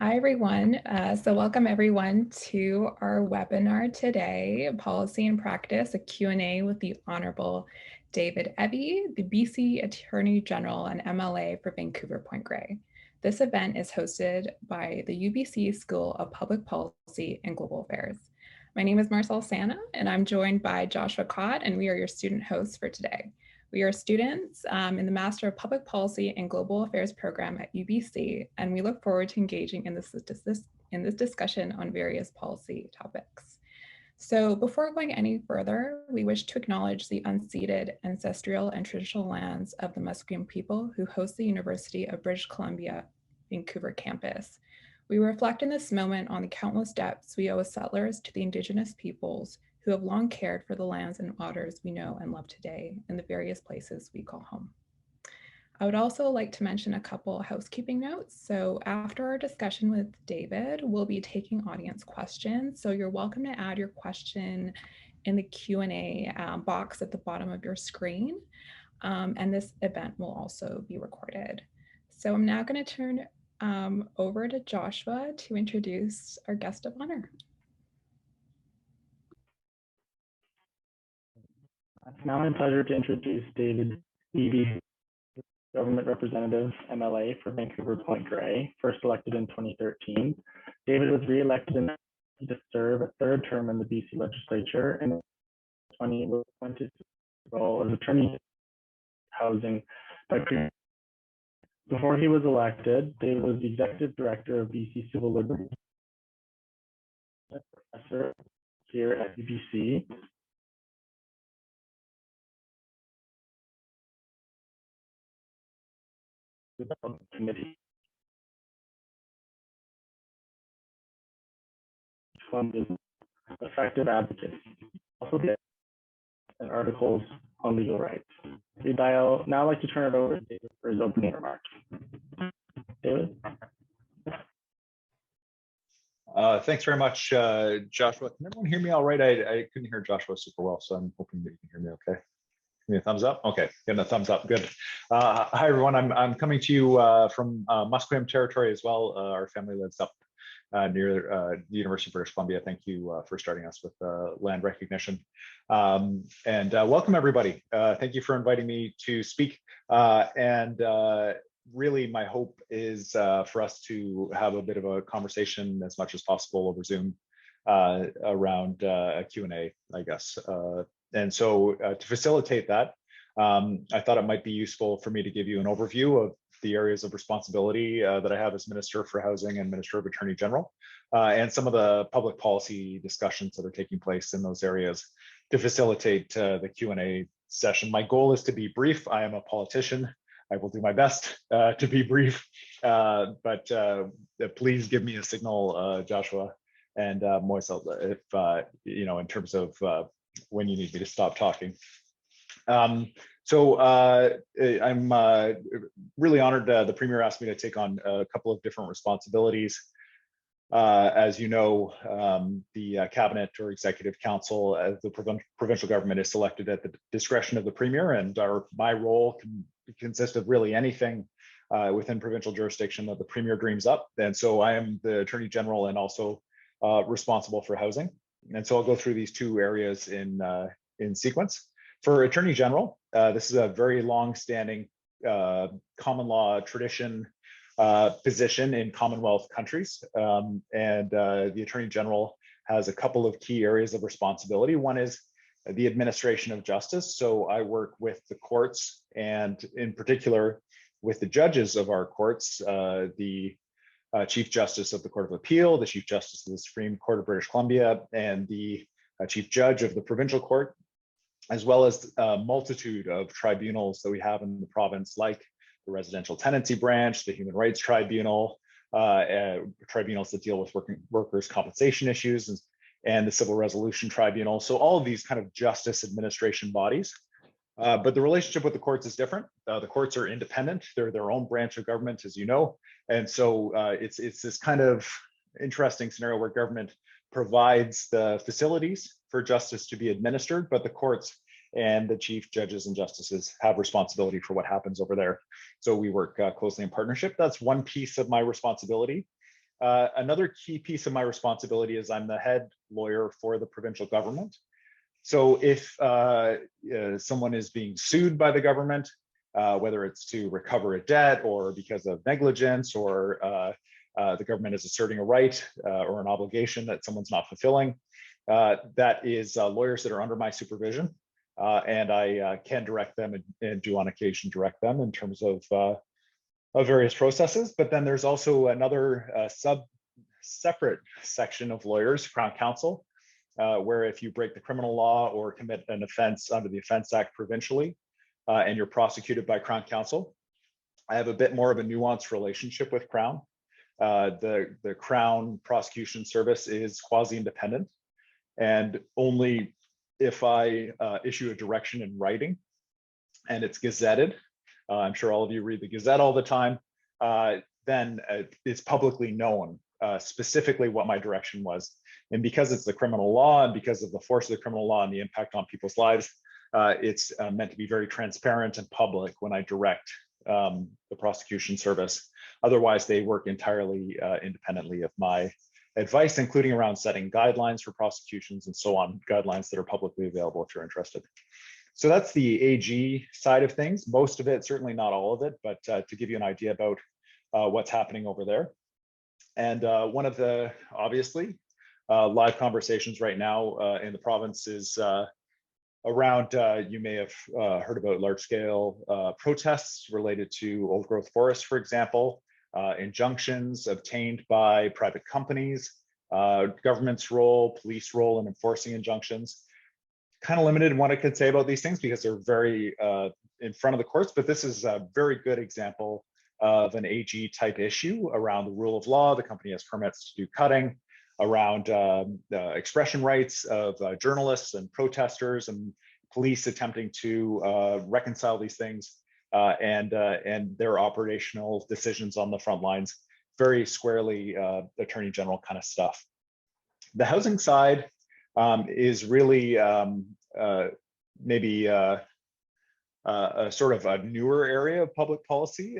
Hi, everyone. Welcome everyone to our webinar today, Policy and Practice, a Q&A with the Honourable David Eby, the BC Attorney General and MLA for Vancouver-Point Grey. This event is hosted by the UBC School of Public Policy and Global Affairs. My name is Moysal and I'm joined by Joshua Cott, and we are your student hosts for today. We are students in the Master of Public Policy and Global Affairs program at UBC, and we look forward to engaging in this discussion on various policy topics. So before going any further, we wish to acknowledge the unceded ancestral and traditional lands of the Musqueam people who host the University of British Columbia, Vancouver campus. We reflect in this moment on the countless debts we owe as settlers to the Indigenous peoples who have long cared for the lands and waters we know and love today in the various places we call home. I would also like to mention a couple housekeeping notes. So after our discussion with David, we'll be taking audience questions. So you're welcome to add your question in the Q&A box at the bottom of your screen. And this event will also be recorded. So I'm now going to turn over to Joshua to introduce our guest of honor. It's now my pleasure to introduce David Eby, Government Representative, MLA for Vancouver-Point Grey, first elected in 2013. David was re-elected to serve a third term in the BC legislature and in 2020 was appointed to the role as Attorney Housing by Premier. Before he was elected, David was the Executive Director of BC Civil Liberties, professor here at UBC, committee funded effective advocacy, also and articles on legal rights. I'll now like to turn it over to David for his opening remarks. David? Thanks very much, Joshua. Can everyone hear me all right? I couldn't hear Joshua super well, so I'm hoping that you can hear me okay. Give me a thumbs up. Okay, getting a thumbs up. Good. Hi, everyone. I'm coming to you from Musqueam territory as well. Our family lives up near the University of British Columbia. Thank you for starting us with land recognition. And welcome, everybody. Thank you for inviting me to speak. Really, my hope is for us to have a bit of a conversation as much as possible over Zoom around a Q&A, I guess. And so to facilitate that, I thought it might be useful for me to give you an overview of the areas of responsibility that I have as Minister for Housing and Minister of Attorney General, and some of the public policy discussions that are taking place in those areas to facilitate the Q&A session. My goal is to be brief. I am a politician. I will do my best to be brief, but please give me a signal, Joshua and Moysal, if, in terms of when you need me to stop talking. I'm really honored the Premier asked me to take on a couple of different responsibilities. As you know, the Cabinet or Executive Council as the provincial government is selected at the discretion of the Premier, and my role can consist of really anything within provincial jurisdiction that the Premier dreams up. And so I am the Attorney General and also responsible for housing. And so I'll go through these two areas in sequence. For Attorney General, this is a very long-standing common law tradition position in Commonwealth countries. The Attorney General has a couple of key areas of responsibility. One is the administration of justice. So I work with the courts and in particular with the judges of our courts, the Chief Justice of the Court of Appeal, the Chief Justice of the Supreme Court of British Columbia, and the Chief Judge of the Provincial Court, as well as a multitude of tribunals that we have in the province, like the Residential Tenancy Branch, the Human Rights Tribunal, tribunals that deal with workers' compensation issues, and the Civil Resolution Tribunal. So all of these kind of justice administration bodies. But the relationship with the courts is different. The courts are independent. They're their own branch of government, as you know. And so it's this kind of interesting scenario where government provides the facilities for justice to be administered, but the courts and the chief judges and justices have responsibility for what happens over there. So we work closely in partnership. That's one piece of my responsibility. Another key piece of my responsibility is I'm the head lawyer for the provincial government. So if someone is being sued by the government, whether it's to recover a debt or because of negligence, or the government is asserting a right or an obligation that someone's not fulfilling, that is lawyers that are under my supervision. And I can direct them and do on occasion direct them in terms of various processes. But then there's also another separate section of lawyers, Crown Counsel, where if you break the criminal law or commit an offense under the Offence Act provincially, and you're prosecuted by Crown Counsel, I have a bit more of a nuanced relationship with Crown. The Crown Prosecution Service is quasi-independent, and only if I issue a direction in writing and it's gazetted, I'm sure all of you read the Gazette all the time, then it's publicly known specifically what my direction was. And because it's the criminal law and because of the force of the criminal law and the impact on people's lives, it's meant to be very transparent and public when I direct the prosecution service. Otherwise, they work entirely independently of my advice, including around setting guidelines for prosecutions and so on, guidelines that are publicly available if you're interested. So that's the AG side of things. Most of it, certainly not all of it, but to give you an idea about what's happening over there. And one of the, obviously, live conversations right now in the province is around, you may have heard about large-scale protests related to old growth forests, for example, injunctions obtained by private companies, government's role, police role in enforcing injunctions. Kind of limited in what I could say about these things because they're very in front of the courts, but this is a very good example of an AG type issue around the rule of law. The company has permits to do cutting, around expression rights of journalists and protesters, and police attempting to reconcile these things, and their operational decisions on the front lines. Very squarely Attorney General kind of stuff. The housing side is really maybe a sort of a newer area of public policy,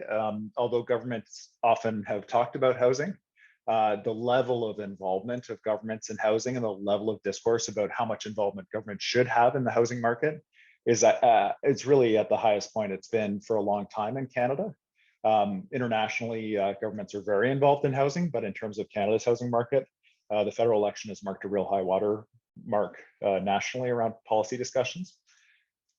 although governments often have talked about housing. The level of involvement of governments in housing and the level of discourse about how much involvement government should have in the housing market is it's really at the highest point it's been for a long time in Canada. Internationally, governments are very involved in housing, but in terms of Canada's housing market, the federal election has marked a real high water mark nationally around policy discussions.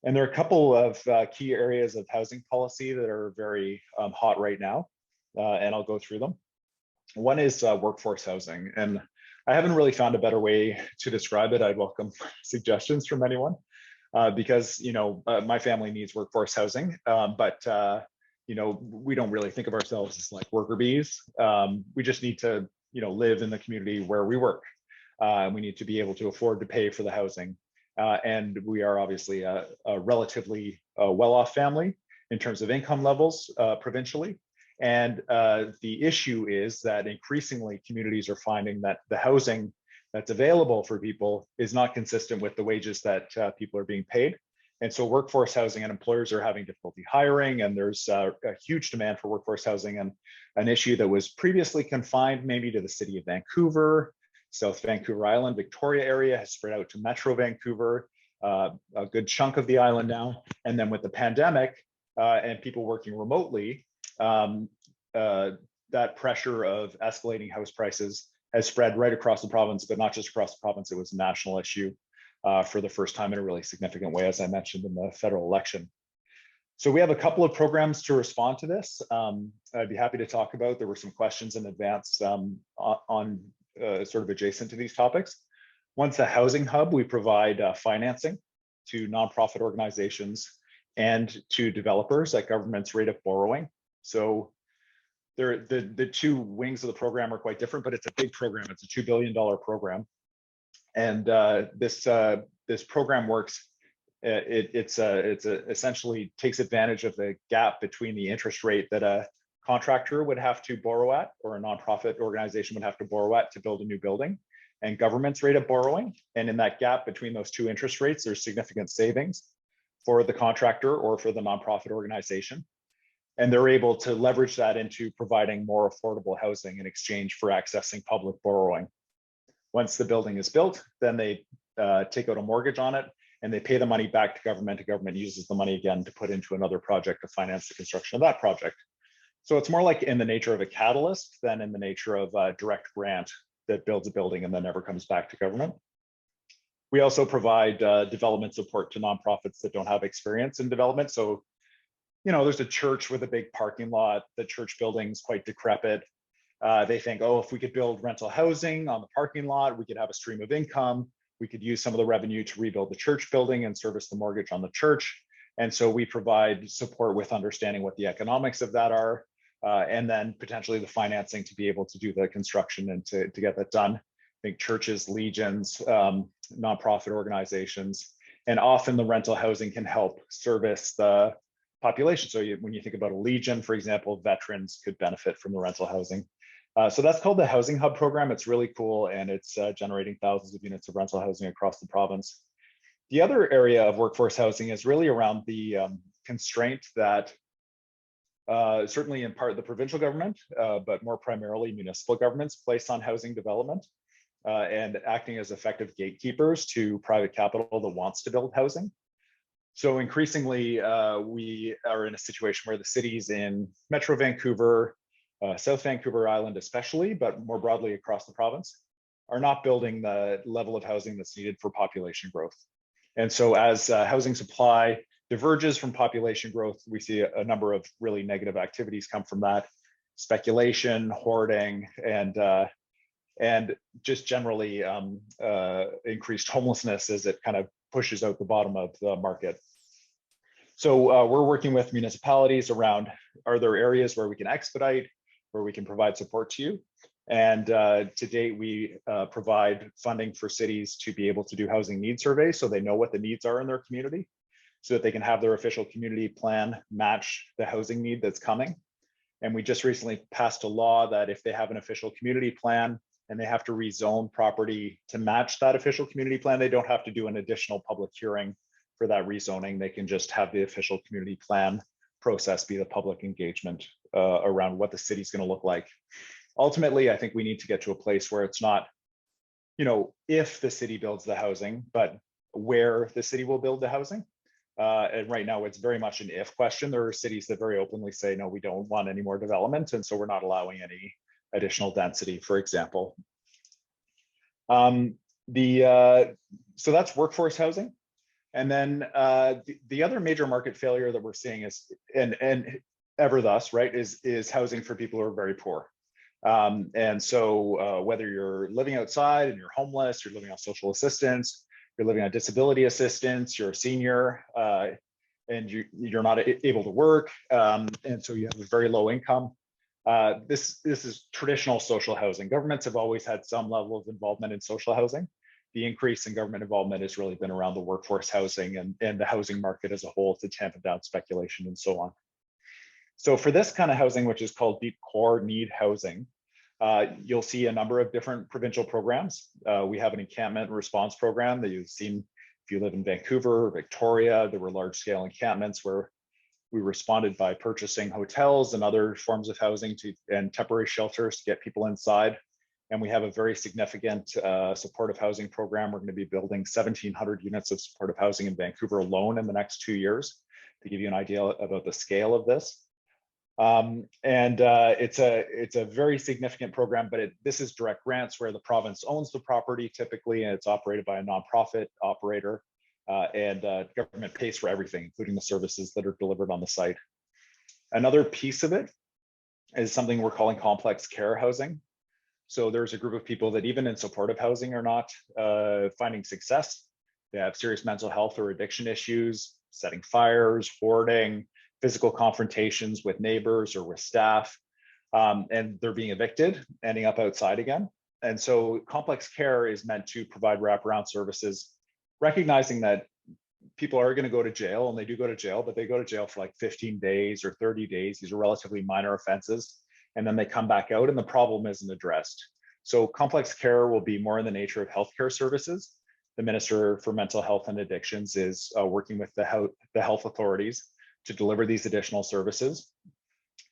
And there are a couple of key areas of housing policy that are very hot right now, and I'll go through them. One is workforce housing, and I haven't really found a better way to describe it. I'd welcome suggestions from anyone, because my family needs workforce housing, but we don't really think of ourselves as like worker bees. We just need to live in the community where we work. We need to be able to afford to pay for the housing. And we are obviously a relatively well-off family in terms of income levels provincially. And the issue is that increasingly communities are finding that the housing that's available for people is not consistent with the wages that people are being paid. And so workforce housing and employers are having difficulty hiring, and there's a huge demand for workforce housing, and an issue that was previously confined maybe to the city of Vancouver, South Vancouver Island, Victoria area has spread out to Metro Vancouver, a good chunk of the island now. And then with the pandemic and people working remotely, that pressure of escalating house prices has spread right across the province, but not just across the province, it was a national issue for the first time in a really significant way, as I mentioned in the federal election. So we have a couple of programs to respond to this. I'd be happy to talk about. There were some questions in advance on sort of adjacent to these topics. One's the Housing Hub. We provide financing to nonprofit organizations and to developers at government's rate of borrowing. So the two wings of the program are quite different, but it's a big program. It's a $2 billion program. And this program works. It essentially takes advantage of the gap between the interest rate that a contractor would have to borrow at, or a nonprofit organization would have to borrow at to build a new building, and government's rate of borrowing. And in that gap between those two interest rates, there's significant savings for the contractor or for the nonprofit organization. And they're able to leverage that into providing more affordable housing in exchange for accessing public borrowing. Once the building is built, then they take out a mortgage on it and they pay the money back to government. The government uses the money again to put into another project to finance the construction of that project. So it's more like in the nature of a catalyst than in the nature of a direct grant that builds a building and then never comes back to government. We also provide development support to nonprofits that don't have experience in development. So, you know, there's a church with a big parking lot. The church building's quite decrepit. They think, oh, if we could build rental housing on the parking lot, we could have a stream of income. We could use some of the revenue to rebuild the church building and service the mortgage on the church. And so we provide support with understanding what the economics of that are, and then potentially the financing to be able to do the construction and to get that done. I think churches, legions, nonprofit organizations, and often the rental housing can help service the population. So when you think about a legion, for example, veterans could benefit from the rental housing. So that's called the Housing Hub program. It's really cool, and it's generating thousands of units of rental housing across the province. The other area of workforce housing is really around the constraint that certainly in part the provincial government, but more primarily municipal governments place on housing development and acting as effective gatekeepers to private capital that wants to build housing. So increasingly, we are in a situation where the cities in Metro Vancouver, South Vancouver Island especially, but more broadly across the province, are not building the level of housing that's needed for population growth. And so as housing supply diverges from population growth, we see a number of really negative activities come from that: speculation, hoarding, and just generally increased homelessness as it kind of pushes out the bottom of the market. So we're working with municipalities around, are there areas where we can expedite, where we can provide support to you? And to date, we provide funding for cities to be able to do housing needs surveys so they know what the needs are in their community, so that they can have their official community plan match the housing need that's coming. And we just recently passed a law that if they have an official community plan and they have to rezone property to match that official community plan, they don't have to do an additional public hearing for that rezoning. They can just have the official community plan process be the public engagement around what the city's going to look like. Ultimately, I think we need to get to a place where it's not, you know, if the city builds the housing, but where the city will build the housing. And right now, it's very much an if question. There are cities that very openly say, no, we don't want any more development, and so we're not allowing any additional density, for example. So that's workforce housing. And then the other major market failure that we're seeing is, and ever thus, right, is housing for people who are very poor. And so whether you're living outside and you're homeless, you're living on social assistance, you're living on disability assistance, you're a senior, and you're not able to work, and so you have a very low income. This is traditional social housing. Governments have always had some level of involvement in social housing. The increase in government involvement has really been around the workforce housing and the housing market as a whole to tamp down speculation and so on. So for this kind of housing, which is called deep core need housing, you'll see a number of different provincial programs. We have an encampment response program that you've seen if you live in Vancouver or Victoria. There were large scale encampments where we responded by purchasing hotels and other forms of housing and temporary shelters to get people inside. And we have a very significant supportive housing program. We're going to be building 1,700 units of supportive housing in Vancouver alone in the next 2 years, to give you an idea about the scale of this. It's a very significant program, but this is direct grants where the province owns the property typically, and it's operated by a nonprofit operator, and government pays for everything, including the services that are delivered on the site. Another piece of it is something we're calling complex care housing. So there's a group of people that even in supportive housing are not finding success. They have serious mental health or addiction issues, setting fires, hoarding, physical confrontations with neighbors or with staff, and they're being evicted, ending up outside again. And so complex care is meant to provide wraparound services, recognizing that people are going to go to jail, and they do go to jail, but they go to jail for like 15 days or 30 days. These are relatively minor offenses. And then they come back out and the problem isn't addressed. So complex care will be more in the nature of healthcare services. The Minister for Mental Health and Addictions is working with the health authorities to deliver these additional services.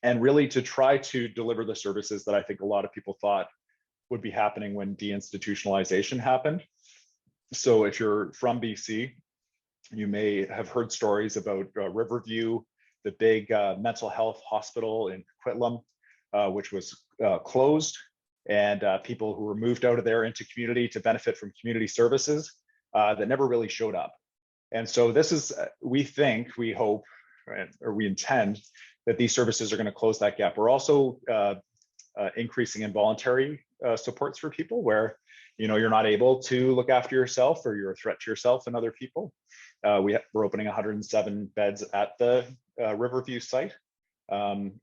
and really to try to deliver the services that I think a lot of people thought would be happening when deinstitutionalization happened. So if you're from BC, you may have heard stories about Riverview, the big mental health hospital in Coquitlam, which was closed, and people who were moved out of there into community to benefit from community services that never really showed up. And so this is, we think, we hope, or we intend that these services are going to close that gap. We're also increasing involuntary supports for people where, you know, you're not able to look after yourself or you're a threat to yourself and other people. We're opening 107 beds at the Riverview site. And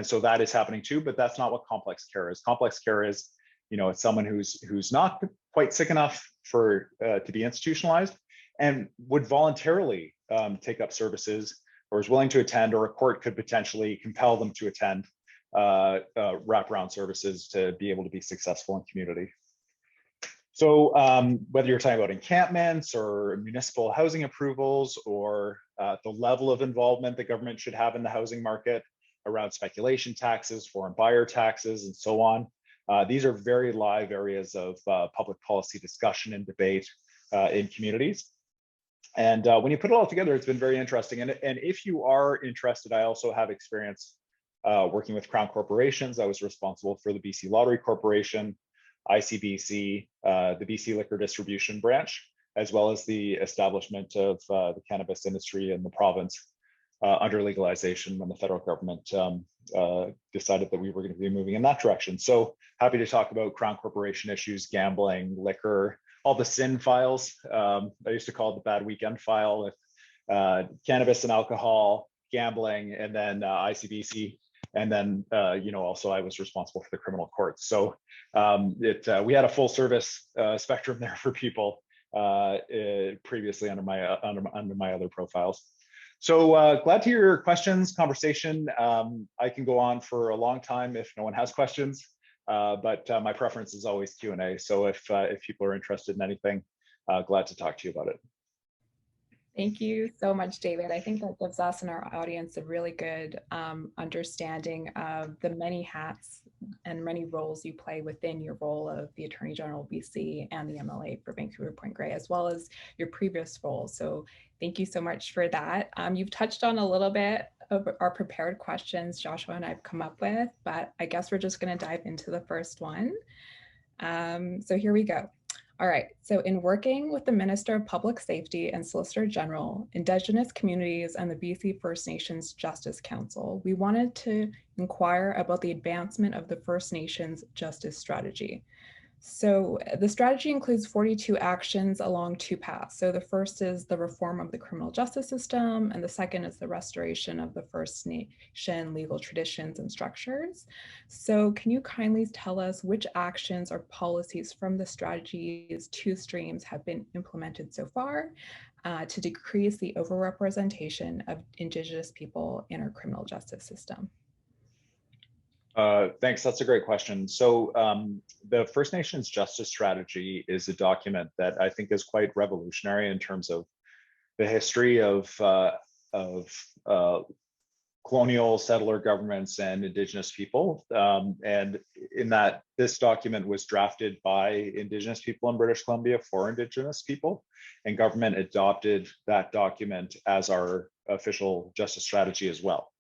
so that is happening too, but that's not what complex care is. Complex care is, you know, it's someone who's not quite sick enough for to be institutionalized and would voluntarily take up services or is willing to attend, or a court could potentially compel them to attend wraparound services to be able to be successful in community. So whether you're talking about encampments or municipal housing approvals or the level of involvement the government should have in the housing market around speculation taxes, foreign buyer taxes, and so on, these are very live areas of public policy discussion and debate in communities. And when you put it all together, it's been very interesting. And if you are interested, I also have experience working with Crown corporations. I was responsible for the BC Lottery Corporation, ICBC, the BC Liquor Distribution Branch, as well as the establishment of the cannabis industry in the province under legalization when the federal government decided that we were going to be moving in that direction. So happy to talk about Crown corporation issues, gambling, liquor, all the sin files. I used to call it the bad weekend file with cannabis and alcohol, gambling, and then ICBC. And then, you know, also I was responsible for the criminal courts. So we had a full service spectrum there for people previously under my other profiles. So glad to hear your questions, conversation. I can go on for a long time if no one has questions, but my preference is always Q&A. So if people are interested in anything, glad to talk to you about it. Thank you so much, David. I think that gives us and our audience a really good understanding of the many hats and many roles you play within your role of the Attorney General of BC and the MLA for Vancouver-Point Grey, as well as your previous role. So thank you so much for that. You've touched on a little bit of our prepared questions Joshua and I've come up with, but I guess we're just going to dive into the first one. So here we go. All right, so in working with the Minister of Public Safety and Solicitor General, Indigenous communities, and the BC First Nations Justice Council, we wanted to inquire about the advancement of the First Nations Justice Strategy. So the strategy includes 42 actions along two paths. So the first is the reform of the criminal justice system, and the second is the restoration of the First Nation legal traditions and structures. So can you kindly tell us which actions or policies from the strategy's two streams have been implemented so far to decrease the overrepresentation of Indigenous people in our criminal justice system? Thanks, that's a great question. So the First Nations Justice Strategy is a document that I think is quite revolutionary in terms of the history of colonial settler governments and Indigenous people. And in that, this document was drafted by Indigenous people in British Columbia for Indigenous people, and government adopted that document as our official justice strategy as well.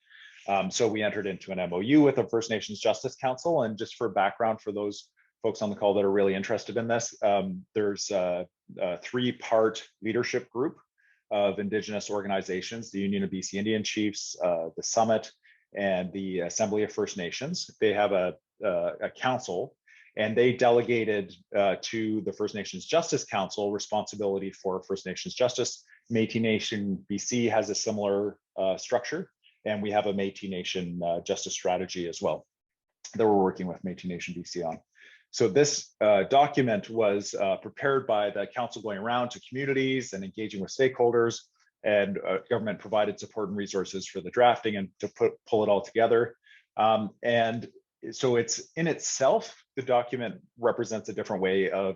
So we entered into an MOU with the First Nations Justice Council. And just for background, for those folks on the call that are really interested in this, there's a three-part leadership group of Indigenous organizations: the Union of BC Indian Chiefs, the Summit, and the Assembly of First Nations. They have a council, and they delegated to the First Nations Justice Council responsibility for First Nations justice. Métis Nation BC has a similar structure. And we have a Métis Nation justice strategy as well that we're working with Métis Nation BC on. So this document was prepared by the council going around to communities and engaging with stakeholders, and government provided support and resources for the drafting and to pull it all together. And so it's in itself, the document represents a different way of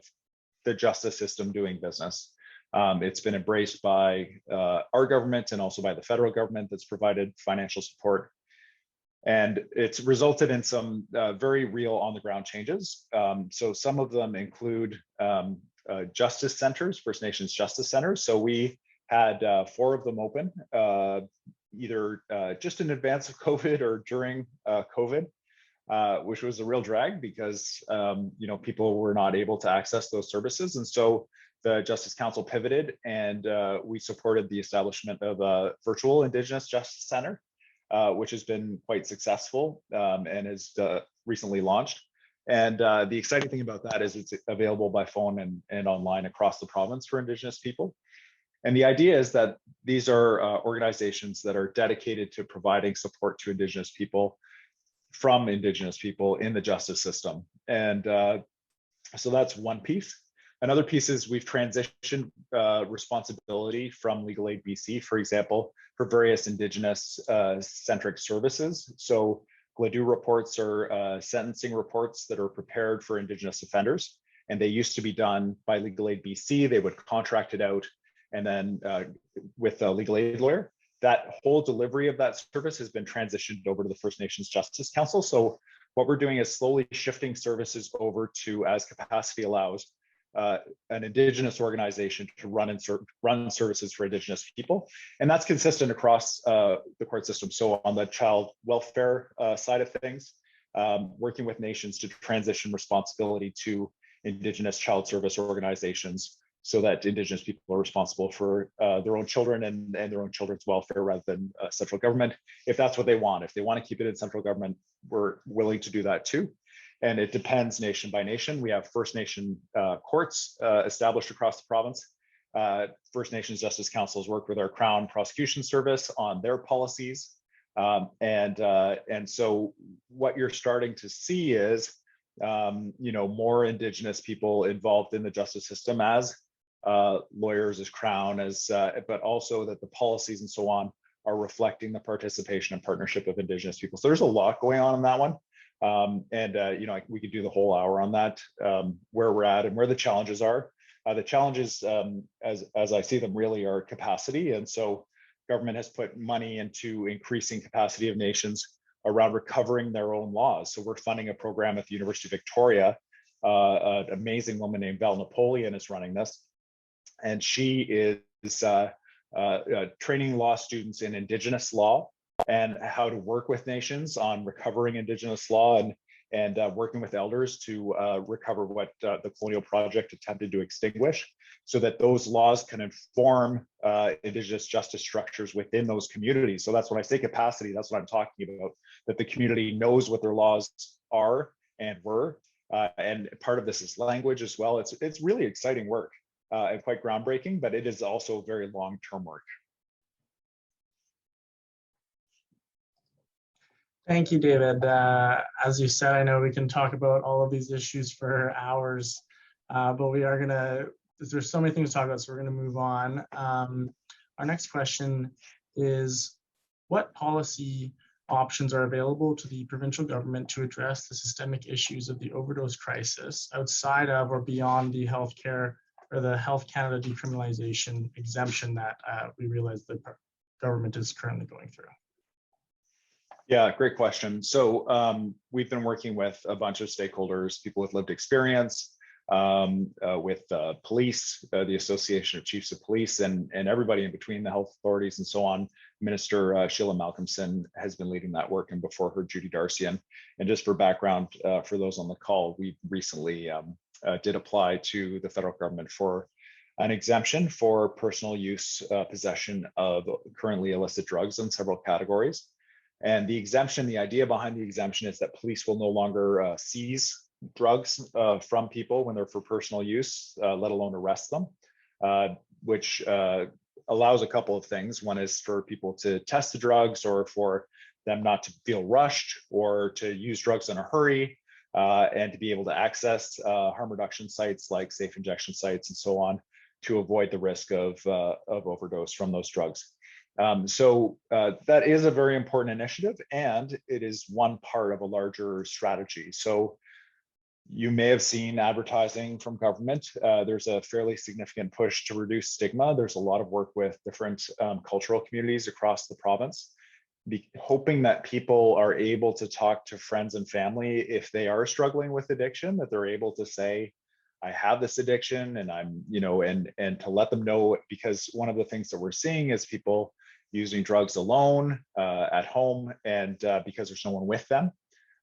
the justice system doing business. It's been embraced by our government and also by the federal government that's provided financial support. And it's resulted in some very real on-the-ground changes. So some of them include justice centers, First Nations justice centers. So we had 4 of them open, either just in advance of COVID or during COVID, which was a real drag because people were not able to access those services. And so the Justice Council pivoted, and we supported the establishment of a virtual Indigenous Justice Center, which has been quite successful and is recently launched. And the exciting thing about that is it's available by phone and online across the province for Indigenous people. And the idea is that these are organizations that are dedicated to providing support to Indigenous people from Indigenous people in the justice system. And so that's one piece. Another piece is we've transitioned responsibility from Legal Aid BC, for example, for various Indigenous centric services. So GLADU reports are sentencing reports that are prepared for Indigenous offenders. And they used to be done by Legal Aid BC. They would contract it out, and then with a legal aid lawyer. That whole delivery of that service has been transitioned over to the First Nations Justice Council. So what we're doing is slowly shifting services over to, as capacity allows, an Indigenous organization to run services for Indigenous people. And that's consistent across the court system. So on the child welfare side of things, working with nations to transition responsibility to Indigenous child service organizations, so that Indigenous people are responsible for their own children and their own children's welfare rather than central government, if that's what they want. If they want to keep it in central government, we're willing to do that too. And it depends nation by nation. We have First Nation courts established across the province. First Nations Justice Councils work with our Crown Prosecution Service on their policies. And so what you're starting to see is more Indigenous people involved in the justice system as lawyers, as Crown, but also that the policies and so on are reflecting the participation and partnership of Indigenous people. So there's a lot going on in that one. We could do the whole hour on that, where we're at and where the challenges are. The challenges, as I see them, really are capacity. And so government has put money into increasing capacity of nations around recovering their own laws. So we're funding a program at the University of Victoria. An amazing woman named Val Napoleon is running this. And she is training law students in Indigenous law and how to work with nations on recovering Indigenous law and working with elders to recover what the colonial project attempted to extinguish, so that those laws can inform Indigenous justice structures within those communities. So that's when I say capacity, that's what I'm talking about, that the community knows what their laws are and were. And part of this is language as well. It's really exciting work. And quite groundbreaking, but it is also very long-term work. Thank you, David. As you said, I know we can talk about all of these issues for hours, but we are there's so many things to talk about, so we're gonna move on. Our next question is, what policy options are available to the provincial government to address the systemic issues of the overdose crisis outside of or beyond the healthcare or the Health Canada decriminalization exemption that we realize the government is currently going through? Yeah, great question. So we've been working with a bunch of stakeholders, people with lived experience, with police, the Association of Chiefs of Police, and everybody in between, the health authorities and so on. Minister Sheila Malcolmson has been leading that work, and before her, Judy Darcian. And just for background, for those on the call, we recently did apply to the federal government for an exemption for personal use possession of currently illicit drugs in several categories. And the exemption, the idea behind the exemption is that police will no longer seize drugs from people when they're for personal use, let alone arrest them, which allows a couple of things. One is for people to test the drugs, or for them not to feel rushed or to use drugs in a hurry, and to be able to access harm reduction sites like safe injection sites and so on, to avoid the risk of overdose from those drugs. So that is a very important initiative, and it is one part of a larger strategy. So you may have seen advertising from government. There's a fairly significant push to reduce stigma. There's a lot of work with different cultural communities across the province. hoping that people are able to talk to friends and family if they are struggling with addiction, that they're able to say, I have this addiction, and I'm, and to let them know, because one of the things that we're seeing is people using drugs alone at home, and because there's no one with them,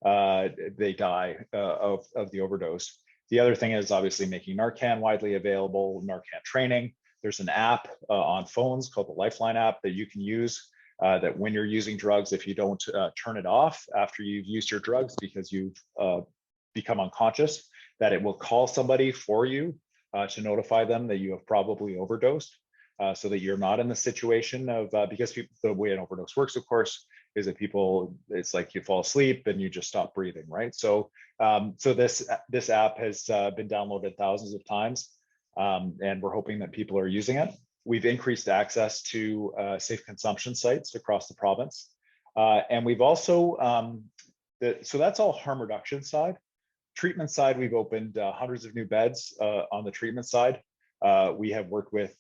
they die of the overdose. The other thing is obviously making Narcan widely available, Narcan training. There's an app on phones called the Lifeline app that you can use, that when you're using drugs, if you don't turn it off after you've used your drugs because you've become unconscious, that it will call somebody for you to notify them that you have probably overdosed, so that you're not in the situation of, because the way an overdose works, of course, is that it's like you fall asleep and you just stop breathing, right? So this app has been downloaded thousands of times, and we're hoping that people are using it. We've increased access to safe consumption sites across the province. And we've also, so that's all harm reduction side. Treatment side, we've opened hundreds of new beds on the treatment side. We have worked with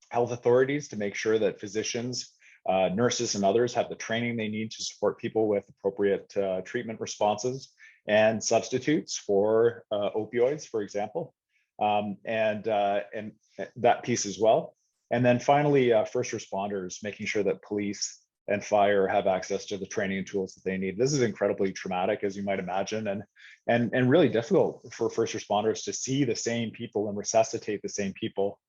health authorities to make sure that physicians, nurses, and others have the training they need to support people with appropriate treatment responses and substitutes for opioids, for example, and that piece as well. And then finally, first responders, making sure that police and fire have access to the training and tools that they need. This is incredibly traumatic, as you might imagine, and really difficult for first responders to see the same people and resuscitate the same people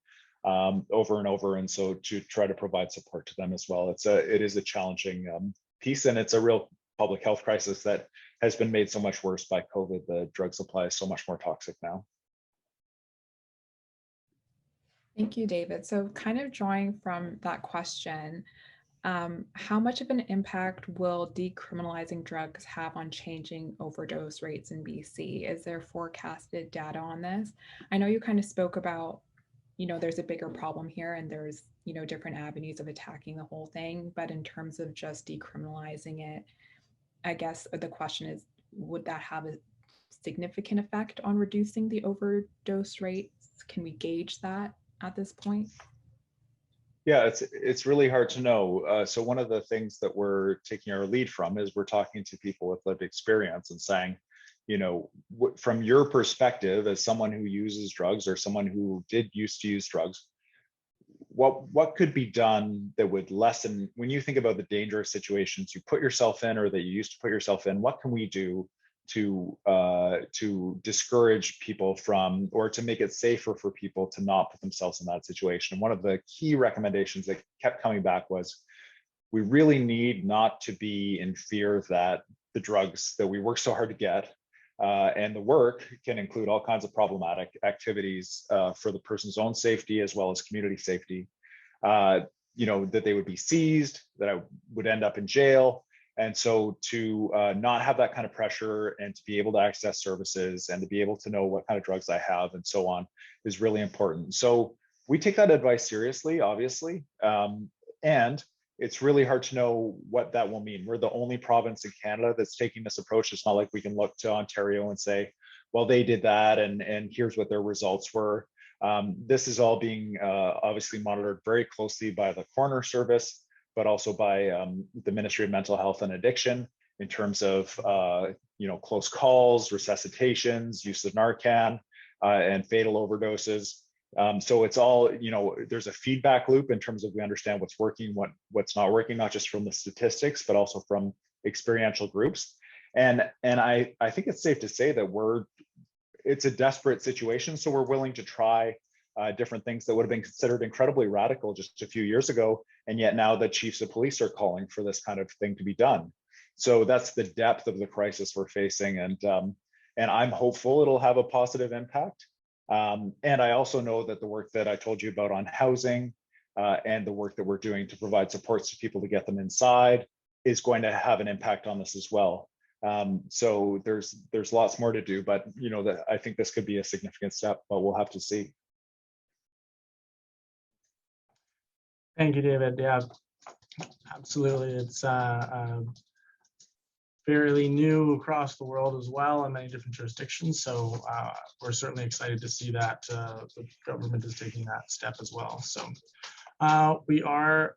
over and over. And so to try to provide support to them as well. It is a challenging piece, and it's a real public health crisis that has been made so much worse by COVID. The drug supply is so much more toxic now. Thank you, David. So kind of drawing from that question, how much of an impact will decriminalizing drugs have on changing overdose rates in BC? Is there forecasted data on this? I know you kind of spoke about, there's a bigger problem here and there's, different avenues of attacking the whole thing. But in terms of just decriminalizing it, I guess the question is, would that have a significant effect on reducing the overdose rates? Can we gauge that at this point? Yeah, it's really hard to know. So one of the things that we're taking our lead from is we're talking to people with lived experience and saying, from your perspective as someone who uses drugs or someone who used to use drugs, what could be done that would lessen, when you think about the dangerous situations you put yourself in or that you used to put yourself in, what can we do to discourage people from, or to make it safer for people to not put themselves in that situation? And one of the key recommendations that kept coming back was, we really need not to be in fear that the drugs that we work so hard to get, and the work can include all kinds of problematic activities for the person's own safety as well as community safety, that they would be seized, that I would end up in jail. And so to not have that kind of pressure and to be able to access services and to be able to know what kind of drugs I have and so on is really important. So we take that advice seriously, obviously. And it's really hard to know what that will mean. We're the only province in Canada that's taking this approach. It's not like we can look to Ontario and say, well, they did that and here's what their results were. This is all being obviously monitored very closely by the Coroner Service, but also by the Ministry of Mental Health and Addiction in terms of close calls, resuscitations, use of Narcan, and fatal overdoses. So it's all, there's a feedback loop in terms of we understand what's working, what's not working, not just from the statistics, but also from experiential groups. And I think it's safe to say that it's a desperate situation. So we're willing to try different things that would have been considered incredibly radical just a few years ago. And yet now the chiefs of police are calling for this kind of thing to be done. So that's the depth of the crisis we're facing. And I'm hopeful it'll have a positive impact. And I also know that the work that I told you about on housing and the work that we're doing to provide supports to people to get them inside is going to have an impact on this as well. So there's lots more to do, but I think this could be a significant step, but we'll have to see. Thank you, David. Yeah, absolutely. It's fairly new across the world as well in many different jurisdictions. So we're certainly excited to see that the government is taking that step as well. So we are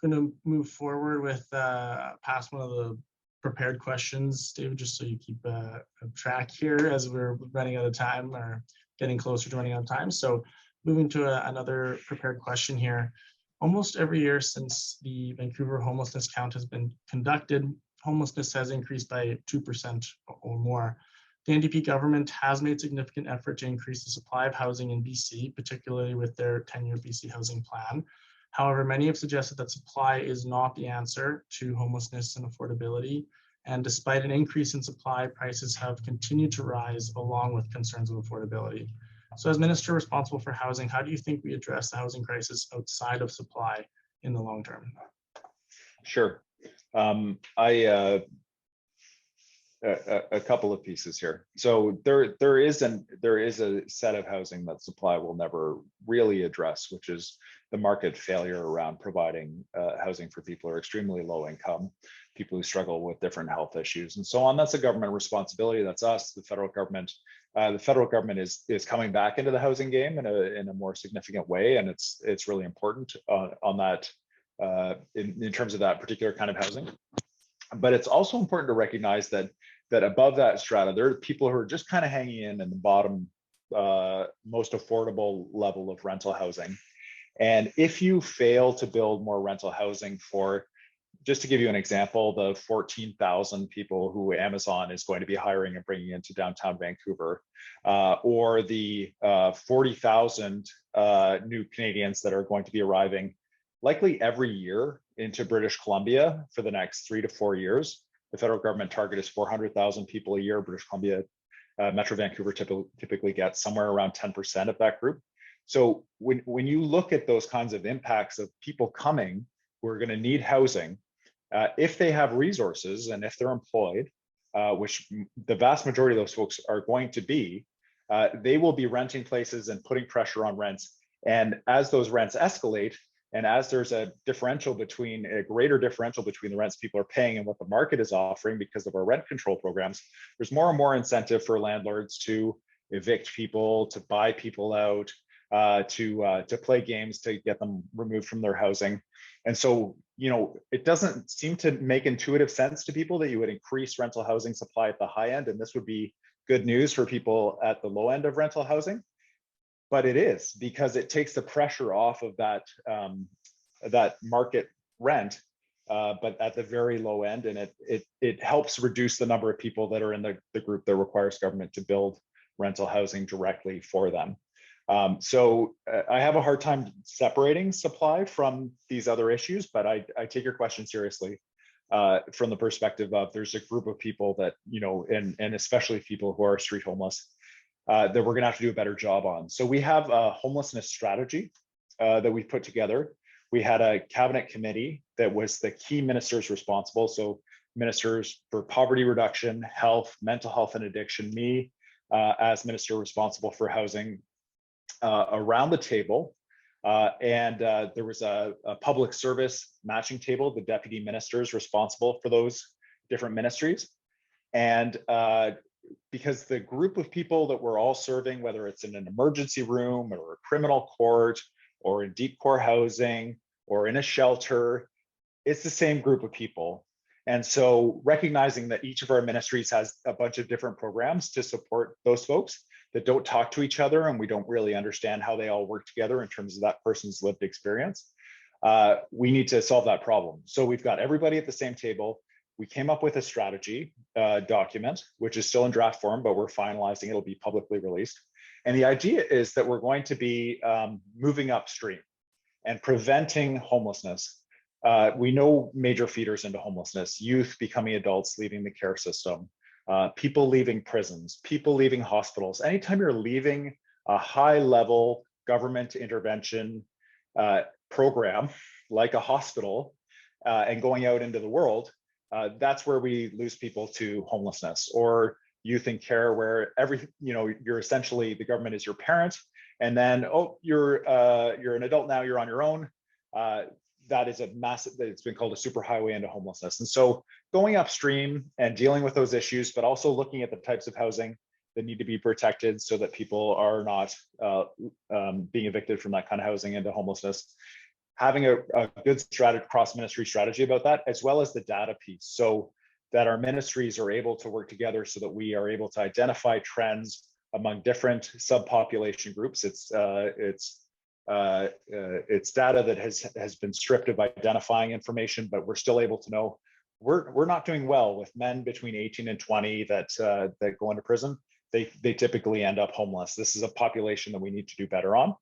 going to move forward with past one of the prepared questions, David, just so you keep a track here as we're running out of time or getting closer to running out of time. So moving to another prepared question here. Almost every year since the Vancouver homelessness count has been conducted, homelessness has increased by 2% or more. The NDP government has made significant effort to increase the supply of housing in BC, particularly with their 10-year BC housing plan. However, many have suggested that supply is not the answer to homelessness and affordability. And despite an increase in supply, prices have continued to rise along with concerns of affordability. So as minister responsible for housing, how do you think we address the housing crisis outside of supply in the long term? Sure. A couple of pieces here. So there is a set of housing that supply will never really address, which is the market failure around providing housing for people who are extremely low income, people who struggle with different health issues, and so on. That's a government responsibility. That's us, the federal government. The federal government is coming back into the housing game in a more significant way, and it's really important on that in terms of that particular kind of housing. But it's also important to recognize that above that strata, there are people who are just kind of hanging in the bottom, most affordable level of rental housing. And if you fail to build more rental housing for, just to give you an example, the 14,000 people who Amazon is going to be hiring and bringing into downtown Vancouver, or the 40,000 new Canadians that are going to be arriving likely every year into British Columbia for the next 3 to 4 years. The federal government target is 400,000 people a year. British Columbia, Metro Vancouver typically gets somewhere around 10% of that group. So when you look at those kinds of impacts of people coming who are going to need housing, if they have resources and if they're employed, which the vast majority of those folks are going to be, they will be renting places and putting pressure on rents. And as those rents escalate, and as there's a greater differential between the rents people are paying and what the market is offering because of our rent control programs, there's more and more incentive for landlords to evict people, to buy people out, to play games to get them removed from their housing. And so, it doesn't seem to make intuitive sense to people that you would increase rental housing supply at the high end, and this would be good news for people at the low end of rental housing. But it is, because it takes the pressure off of that market rent, but at the very low end, and it helps reduce the number of people that are in the group that requires government to build rental housing directly for them. So I have a hard time separating supply from these other issues, but I take your question seriously from the perspective of there's a group of people that, and especially people who are street homeless, that we're going to have to do a better job on. So we have a homelessness strategy that we put together. We had a cabinet committee that was the key ministers responsible. So ministers for poverty reduction, health, mental health and addiction, me as minister responsible for housing around the table. And there was a public service matching table, the deputy ministers responsible for those different ministries. And because the group of people that we're all serving, whether it's in an emergency room or a criminal court or in deep core housing or in a shelter, it's the same group of people. And so recognizing that each of our ministries has a bunch of different programs to support those folks that don't talk to each other, and we don't really understand how they all work together in terms of that person's lived experience, we need to solve that problem. So we've got everybody at the same table. We came up with a strategy document, which is still in draft form, but we're finalizing. It'll be publicly released. And the idea is that we're going to be moving upstream and preventing homelessness. We know major feeders into homelessness: youth becoming adults, leaving the care system, people leaving prisons, people leaving hospitals. Anytime you're leaving a high-level government intervention program like a hospital and going out into the world, that's where we lose people to homelessness. Or youth in care, where you're essentially, the government is your parent, and then, oh, you're an adult now, you're on your own. That is a massive, it's been called a superhighway into homelessness. And so going upstream and dealing with those issues, but also looking at the types of housing that need to be protected so that people are not being evicted from that kind of housing into homelessness, having a good strategy, cross-ministry strategy about that, as well as the data piece, so that our ministries are able to work together so that we are able to identify trends among different subpopulation groups. It's data that has been stripped of identifying information, but we're still able to know we're not doing well with men between 18 and 20 that go into prison. They typically end up homeless. This is a population that we need to do better on.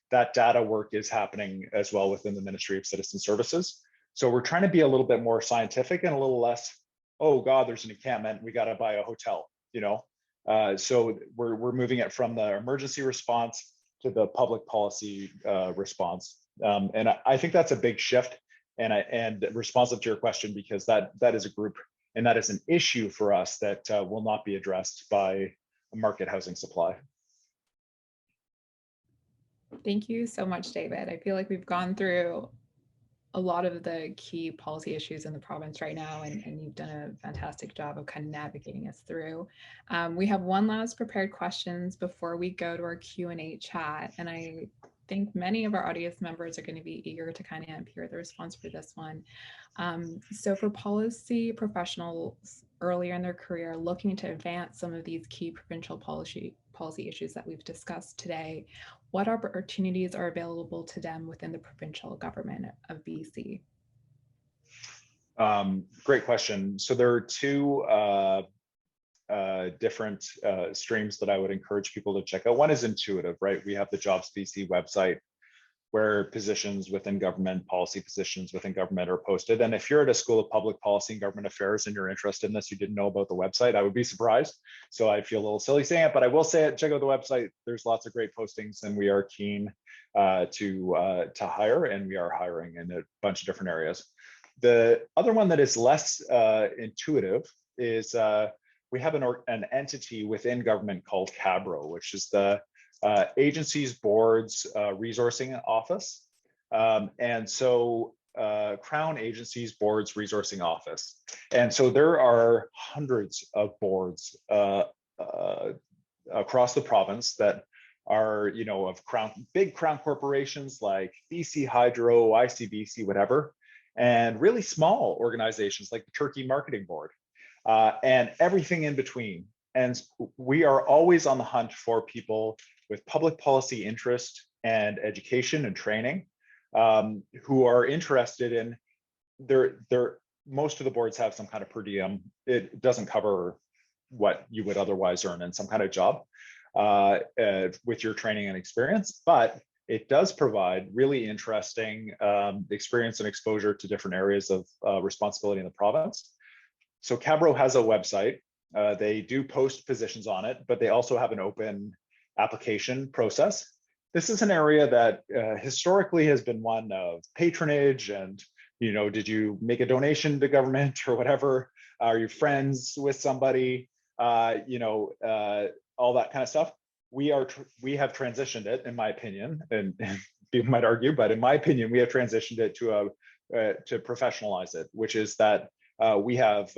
That data work is happening as well within the Ministry of Citizen Services. So we're trying to be a little bit more scientific and a little less, oh God, there's an encampment, we got to buy a hotel, you know? So we're moving it from the emergency response to the public policy response. And I think that's a big shift, and responsive to your question, because that is a group and that is an issue for us that will not be addressed by a market housing supply. Thank you so much, David. I feel like we've gone through a lot of the key policy issues in the province right now, and you've done a fantastic job of kind of navigating us through. We have one last prepared questions before we go to our Q&A chat, and I think many of our audience members are going to be eager to kind of hear the response for this one. So for policy professionals earlier in their career looking to advance some of these key provincial policy issues that we've discussed today, what opportunities are available to them within the provincial government of BC? Great question. So there are two different streams that I would encourage people to check out. One is intuitive, right? We have the Jobs BC website where positions within government, policy positions within government are posted. And if you're at a School of Public Policy and Government Affairs and you're interested in this, you didn't know about the website, I would be surprised. So I feel a little silly saying it, but I will say it, check out the website. There's lots of great postings, and we are keen to hire, and we are hiring in a bunch of different areas. The other one that is less intuitive is we have an entity within government called CABRO, which is the agencies boards resourcing office. And so Crown Agencies Boards Resourcing Office. And so there are hundreds of boards across the province that are, you know, of big crown corporations like BC Hydro, ICBC, whatever, and really small organizations like the Turkey Marketing Board, and everything in between. And we are always on the hunt for people with public policy interest and education and training, who are interested in most of the boards have some kind of per diem. It doesn't cover what you would otherwise earn in some kind of job with your training and experience, but it does provide really interesting experience and exposure to different areas of responsibility in the province. So CABRO has a website. They do post positions on it, but they also have an open application process. This is an area that historically has been one of patronage and, you know, did you make a donation to government or whatever? Are you friends with somebody? You know, all that kind of stuff. We have transitioned it, in my opinion, and people might argue, but in my opinion, we have transitioned it to professionalize it, which is that we have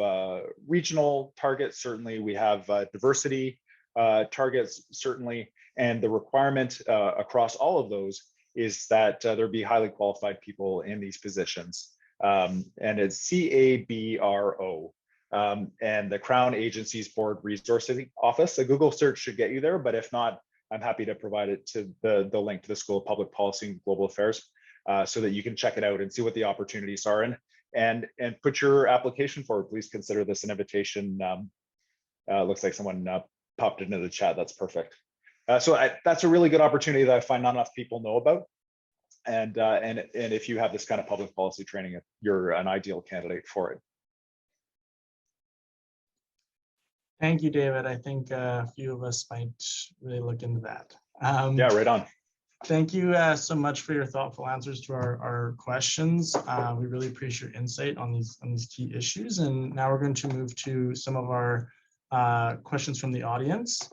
regional targets, certainly. We have diversity targets, certainly. And the requirement across all of those is that there be highly qualified people in these positions. And it's CABRO. And the Crown Agencies Board Resourcing Office. A Google search should get you there, but if not, I'm happy to provide it to the link to the School of Public Policy and Global Affairs so that you can check it out and see what the opportunities are and put your application forward. Please consider this an invitation. Looks like someone popped into the chat. That's perfect. So that's a really good opportunity that I find not enough people know about. And if you have this kind of public policy training, you're an ideal candidate for it. Thank you, David. I think a few of us might really look into that. Yeah, right on. Thank you so much for your thoughtful answers to our questions. We really appreciate your insight on these key issues. And now we're going to move to some of our questions from the audience.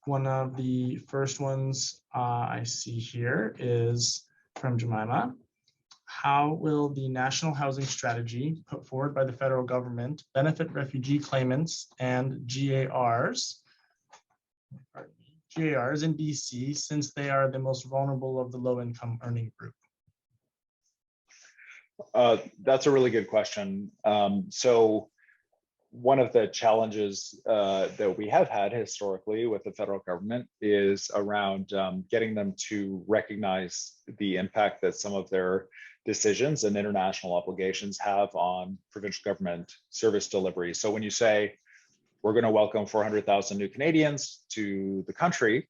One of the first ones I see here is from Jemima. How will the national housing strategy put forward by the federal government benefit refugee claimants and GARs in BC, since they are the most vulnerable of the low-income earning group? That's a really good question. So one of the challenges that we have had historically with the federal government is around getting them to recognize the impact that some of their decisions and international obligations have on provincial government service delivery. So when you say we're going to welcome 400,000 new Canadians to the country,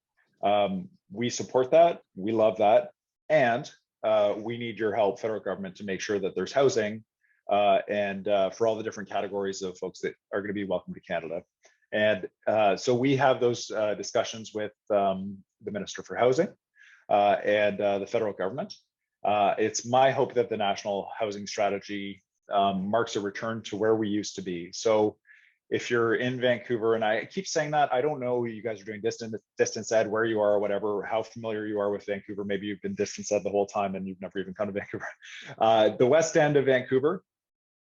we support that, we love that, and we need your help, federal government, to make sure that there's housing and for all the different categories of folks that are going to be welcome to Canada. And so we have those discussions with the Minister for Housing and the federal government. It's my hope that the National Housing Strategy marks a return to where we used to be. So if you're in Vancouver, and I keep saying that, I don't know, you guys are doing distance ed, where you are or whatever, how familiar you are with Vancouver. Maybe you've been distance ed the whole time and you've never even come to Vancouver. The west end of Vancouver,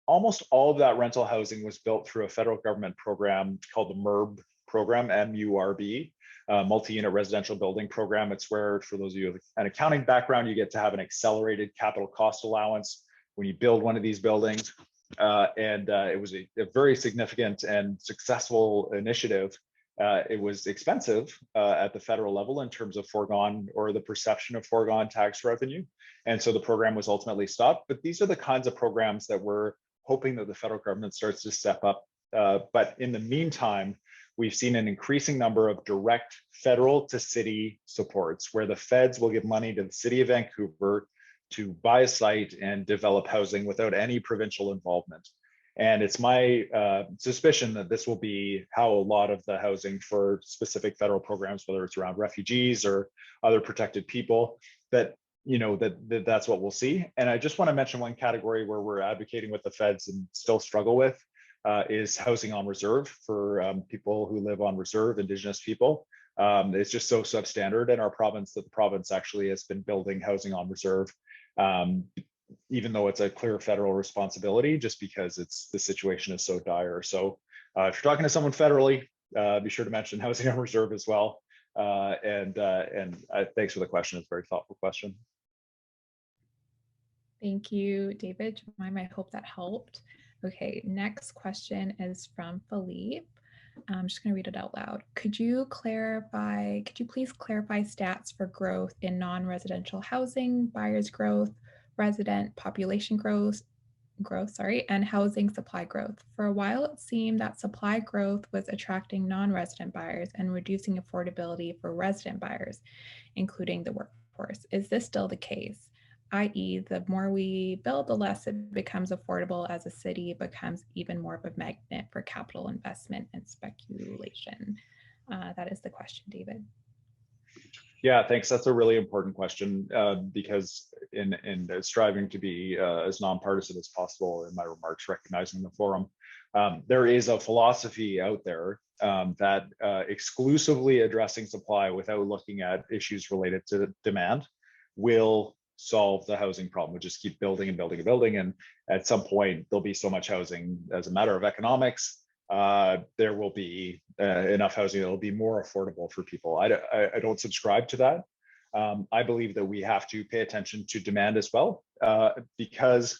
almost all of that rental housing was built through a federal government program called the MURB program, MURB, multi-unit residential building program. It's where, for those of you with an accounting background, you get to have an accelerated capital cost allowance when you build one of these buildings. It was a very significant and successful initiative. It was expensive at the federal level in terms of foregone, or the perception of foregone tax revenue. And so the program was ultimately stopped. But these are the kinds of programs that we're hoping that the federal government starts to step up. But in the meantime, we've seen an increasing number of direct federal to city supports, where the feds will give money to the city of Vancouver to buy a site and develop housing without any provincial involvement. And it's my suspicion that this will be how a lot of the housing for specific federal programs, whether it's around refugees or other protected people, that that's what we'll see. And I just want to mention one category where we're advocating with the feds and still struggle with is housing on reserve for people who live on reserve, Indigenous people. It's just so substandard in our province that the province actually has been building housing on reserve, even though it's a clear federal responsibility, just because the situation is so dire. So if you're talking to someone federally, be sure to mention housing on reserve as well. Thanks for the question. It's a very thoughtful question. Thank you, David. I hope that helped. Okay, next question is from Philippe. I'm just going to read it out loud. Could you please clarify stats for growth in non-residential housing, buyers growth, resident population growth, and housing supply growth? For a while, it seemed that supply growth was attracting non-resident buyers and reducing affordability for resident buyers, including the workforce. Is this still the case? i.e., the more we build, the less it becomes affordable as a city becomes even more of a magnet for capital investment and speculation. That is the question, David. Yeah, thanks. That's a really important question because in striving to be as nonpartisan as possible in my remarks, recognizing the forum, there is a philosophy out there that exclusively addressing supply without looking at issues related to demand will solve the housing problem. We'll just keep building and building and building, and at some point there'll be so much housing as a matter of economics. There will be enough housing that will be more affordable for people. I don't subscribe to that. I believe that we have to pay attention to demand as well, because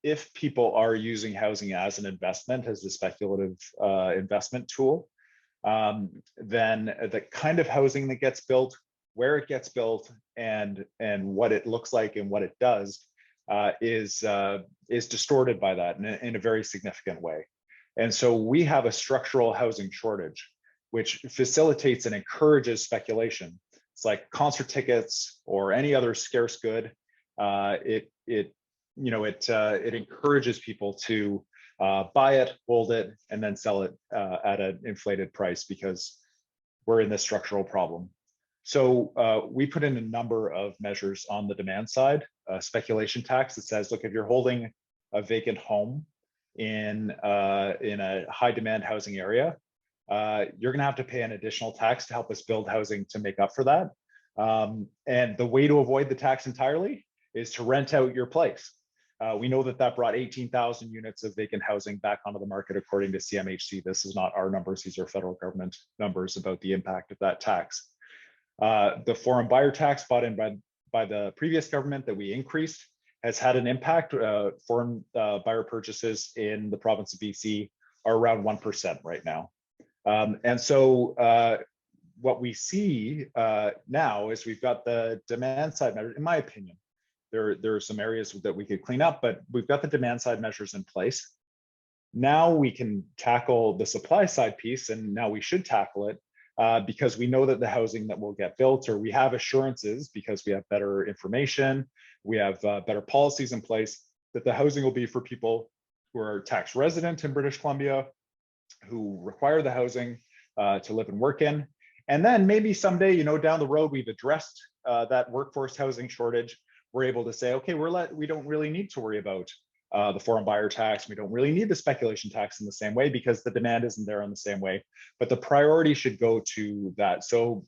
if people are using housing as an investment, as a speculative investment tool, then the kind of housing that gets built, where it gets built, and what it looks like and what it does is distorted by that in a very significant way. And so we have a structural housing shortage, which facilitates and encourages speculation. It's like concert tickets or any other scarce good. It encourages people to buy it, hold it, and then sell it at an inflated price because we're in this structural problem. So we put in a number of measures on the demand side. Speculation tax that says, look, if you're holding a vacant home in a high demand housing area, you're going to have to pay an additional tax to help us build housing to make up for that. And the way to avoid the tax entirely is to rent out your place. We know that brought 18,000 units of vacant housing back onto the market, according to CMHC. This is not our numbers. These are federal government numbers about the impact of that tax. The foreign buyer tax brought in by the previous government that we increased has had an impact. Foreign buyer purchases in the province of BC are around 1% right now. And so what we see now is we've got the demand side measures. In my opinion, there are some areas that we could clean up, but we've got the demand side measures in place. Now we can tackle the supply side piece, and now we should tackle it because we know that the housing that will get built, or we have assurances because we have better information, we have better policies in place, that the housing will be for people who are tax resident in British Columbia, who require the housing to live and work in. And then maybe someday, down the road, we've addressed that workforce housing shortage. We're able to say, okay, we don't really need to worry about the foreign buyer tax. We don't really need the speculation tax in the same way because the demand isn't there in the same way. But the priority should go to that. So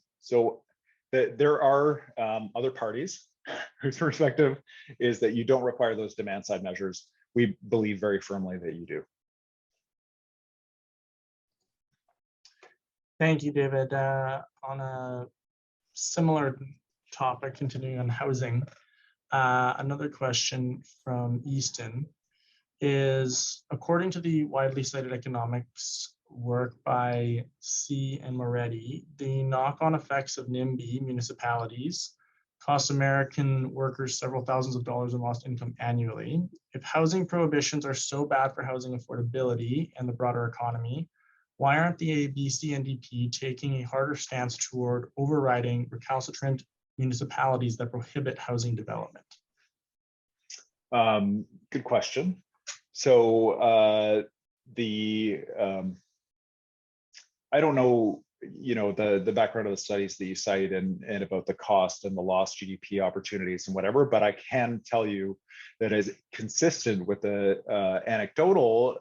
there are other parties whose perspective is that you don't require those demand side measures. We believe very firmly that you do. Thank you, David. On a similar topic, continuing on housing, another question from Easton is, according to the widely cited economics work by C. and Moretti, the knock-on effects of NIMBY municipalities cost American workers several thousands of dollars in lost income annually. If housing prohibitions are so bad for housing affordability and the broader economy, why aren't the BC NDP taking a harder stance toward overriding recalcitrant municipalities that prohibit housing development? Good question. So I don't know, the background of the studies that you cite and about the cost and the lost GDP opportunities and whatever, but I can tell you that is consistent with the anecdotal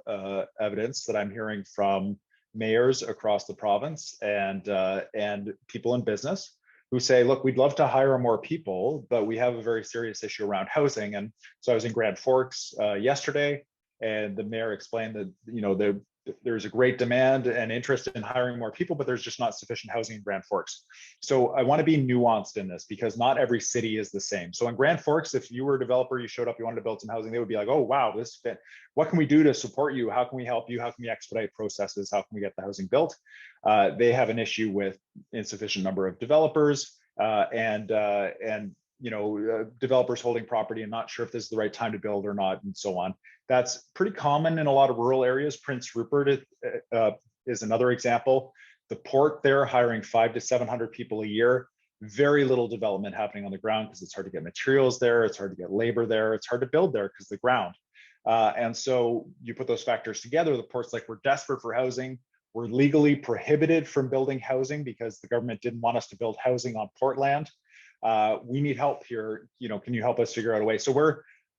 evidence that I'm hearing from mayors across the province and people in business who say, look, we'd love to hire more people, but we have a very serious issue around housing. And so I was in Grand Forks yesterday, and the mayor explained that there's a great demand and interest in hiring more people, but there's just not sufficient housing in Grand Forks. So I want to be nuanced in this because not every city is the same. So in Grand Forks, if you were a developer, you showed up, you wanted to build some housing, they would be like, oh, wow, this fit. What can we do to support you? How can we help you? How can we expedite processes? How can we get the housing built? They have an issue with insufficient number of developers and developers holding property and not sure if this is the right time to build or not, and so on. That's pretty common in a lot of rural areas. Prince Rupert is another example. The port there hiring 500 to 700 people a year, very little development happening on the ground because it's hard to get materials there, it's hard to get labor there, it's hard to build there because the ground. And so you put those factors together, the port's like, we're desperate for housing. We're legally prohibited from building housing because the government didn't want us to build housing on port land. We need help here. Can you help us figure out a way? So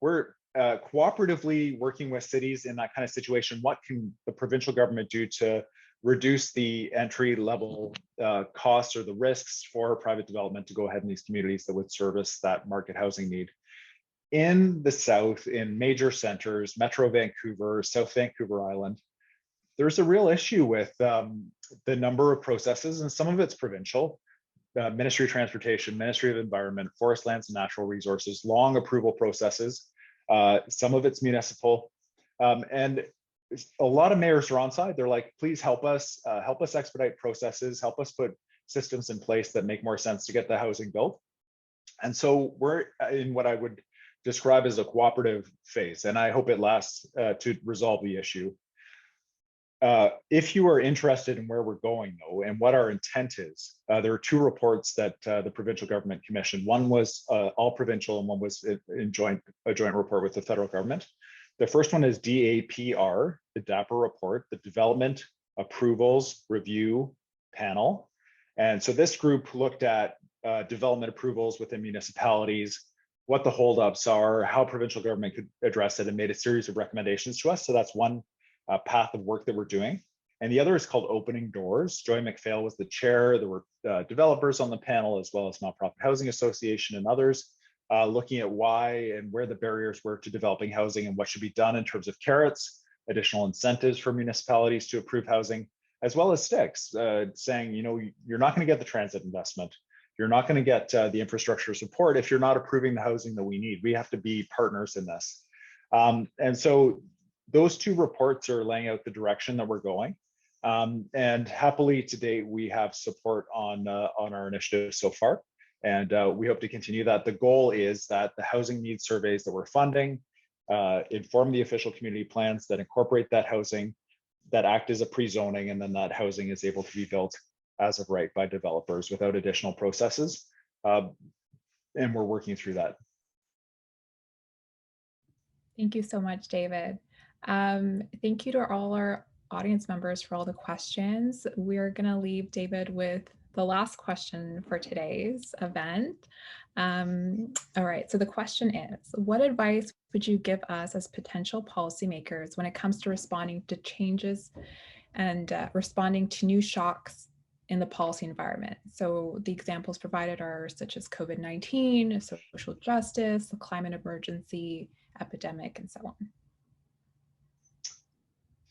we're cooperatively working with cities in that kind of situation. What can the provincial government do to reduce the entry level costs or the risks for private development to go ahead in these communities that would service that market housing need? In the South, in major centers, Metro Vancouver, South Vancouver Island, there's a real issue with the number of processes, and some of it's provincial. Ministry of Transportation, Ministry of Environment, Forest Lands and Natural Resources, long approval processes. Some of it's municipal. And a lot of mayors are on side. They're like, please help us expedite processes, help us put systems in place that make more sense to get the housing built. And so we're in what I would describe as a cooperative phase, and I hope it lasts to resolve the issue. If you are interested in where we're going, though, and what our intent is, there are two reports that the provincial government commissioned. One was all provincial, and one was a joint report with the federal government. The first one is DAPR, the DAPR report, the Development Approvals Review Panel. And so this group looked at development approvals within municipalities, what the holdups are, how provincial government could address it, and made a series of recommendations to us. So that's one path of work that we're doing. And the other is called Opening Doors. Joy McPhail was the chair. There were developers on the panel, as well as Nonprofit Housing Association and others, looking at why and where the barriers were to developing housing and what should be done in terms of carrots, additional incentives for municipalities to approve housing, as well as sticks, saying, you're not going to get the transit investment. You're not going to get the infrastructure support if you're not approving the housing that we need. We have to be partners in this. And so those two reports are laying out the direction that we're going. And happily to date, we have support on our initiative so far. And we hope to continue that. The goal is that the housing needs surveys that we're funding inform the official community plans that incorporate that housing, that act as a pre-zoning, and then that housing is able to be built as of right by developers without additional processes. And we're working through that. Thank you so much, David. Thank you to all our audience members for all the questions. We're going to leave David with the last question for today's event. All right, so the question is, what advice would you give us as potential policymakers when it comes to responding to changes and responding to new shocks in the policy environment? So the examples provided are such as COVID-19, social justice, the climate emergency, epidemic, and so on.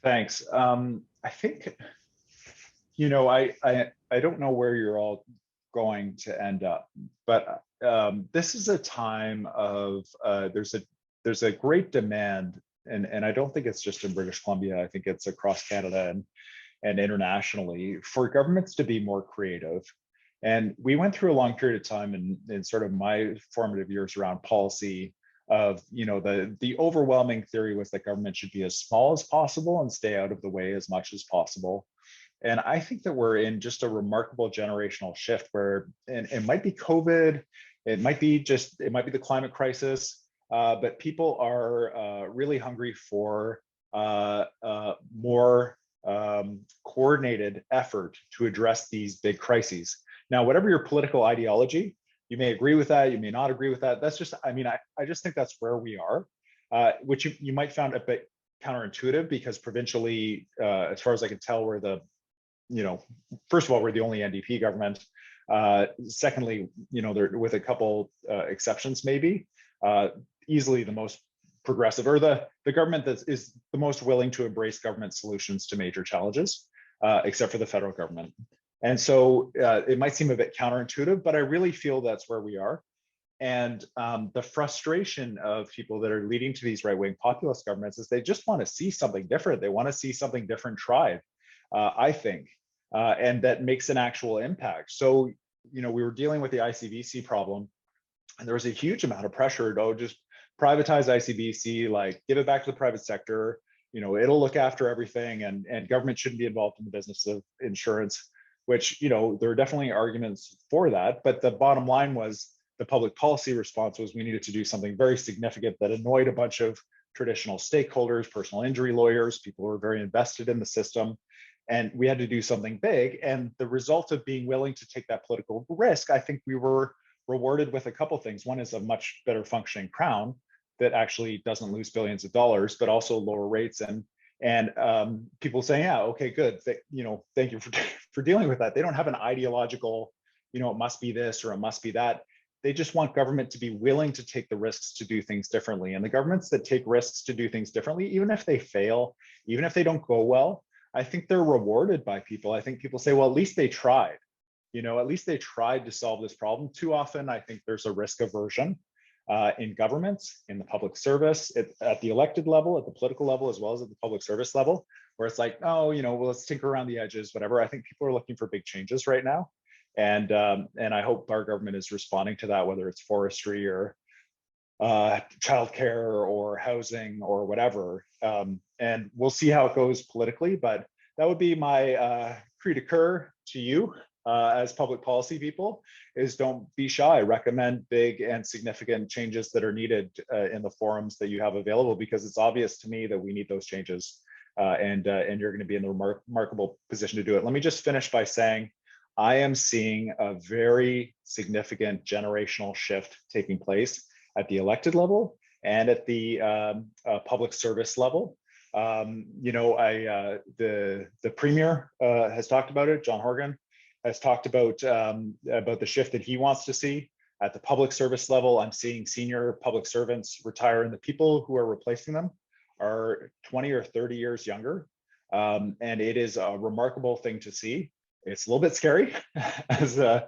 Thanks. I think, you know, I don't know where you're all going to end up, but this is a time of there's a great demand, and I don't think it's just in British Columbia. I think it's across Canada and internationally, for governments to be more creative. And we went through a long period of time in sort of my formative years around policy of, you know, the overwhelming theory was that government should be as small as possible and stay out of the way as much as possible. And I think that we're in just a remarkable generational shift where, and it might be COVID, it might be the climate crisis, but people are really hungry for more coordinated effort to address these big crises. Now, whatever your political ideology, you may agree with that, you may not agree with that. That's just, I mean, I just think that's where we are, which you might find a bit counterintuitive, because provincially, as far as I can tell, we're the, you know, first of all, we're the only NDP government. Secondly, you know, there, with a couple exceptions, maybe, easily the most progressive, or the government that is the most willing to embrace government solutions to major challenges, except for the federal government. And so it might seem a bit counterintuitive, but I really feel that's where we are. And the frustration of people that are leading to these right-wing populist governments is they just want to see something different. They want to see something different tried, I think, and that makes an actual impact. So, you know, we were dealing with the ICBC problem, and there was a huge amount of pressure to just privatize ICBC, like give it back to the private sector, you know, it'll look after everything, and government shouldn't be involved in the business of insurance, which, you know, there are definitely arguments for that. But the bottom line was, the public policy response was, we needed to do something very significant that annoyed a bunch of traditional stakeholders, personal injury lawyers, people who were very invested in the system. And we had to do something big. And the result of being willing to take that political risk, I think we were rewarded with a couple things. One is a much better functioning crown that actually doesn't lose billions of dollars, but also lower rates, and people saying, yeah, okay, good, you know, thank you for dealing with that. They don't have an ideological, you know, it must be this or it must be that. They just want government to be willing to take the risks to do things differently. And the governments that take risks to do things differently, even if they fail, even if they don't go well, I think they're rewarded by people. I think people say, well, at least they tried. You know, at least they tried to solve this problem. Too often, I think there's a risk aversion in governments, in the public service, at the elected level, at the political level, as well as at the public service level, where it's like, oh, you know, well, let's tinker around the edges, whatever. I think people are looking for big changes right now. And I hope our government is responding to that, whether it's forestry or childcare or housing or whatever. And we'll see how it goes politically, but that would be my cri de coeur to you as public policy people, is don't be shy. Recommend big and significant changes that are needed in the forums that you have available, because it's obvious to me that we need those changes, and you're going to be in the remarkable position to do it. Let me just finish by saying, I am seeing a very significant generational shift taking place at the elected level and at the public service level. You know, the Premier has talked about it. John Horgan has talked about the shift that he wants to see at the public service level. I'm seeing senior public servants retire, and the people who are replacing them are 20 or 30 years younger. And it is a remarkable thing to see. it's a little bit scary as a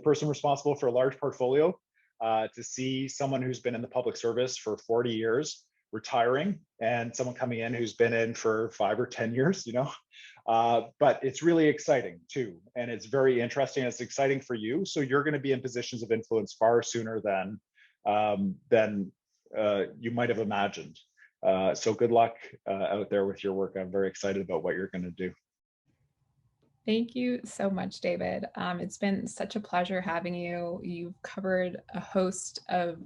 person responsible for a large portfolio to see someone who's been in the public service for 40 years retiring and someone coming in who's been in for 5 or 10 years, but it's really exciting too. And it's very interesting. It's exciting for you. So you're going to be in positions of influence far sooner than you might have imagined. So good luck out there with your work. I'm very excited about what you're going to do. Thank you so much, David. It's been such a pleasure having you. You've covered a host of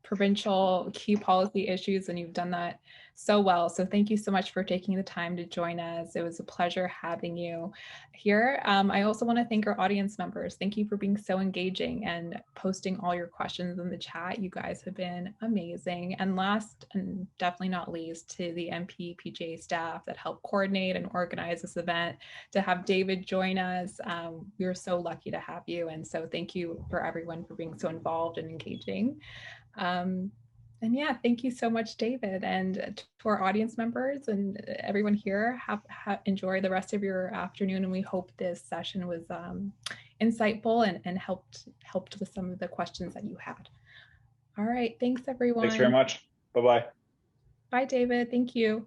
provincial key policy issues, and you've done that so well. So thank you so much for taking the time to join us. It was a pleasure having you here. I also want to thank our audience members. Thank you for being so engaging and posting all your questions in the chat. You guys have been amazing. And last and definitely not least, to the MPPJ staff that helped coordinate and organize this event, to have David join us. We were so lucky to have you. And so thank you for everyone for being so involved and engaging. And yeah, thank you so much, David, and to our audience members and everyone here. Enjoy the rest of your afternoon, and we hope this session was insightful and helped with some of the questions that you had. All right, thanks everyone. Thanks very much. Bye-bye. Bye, David. Thank you.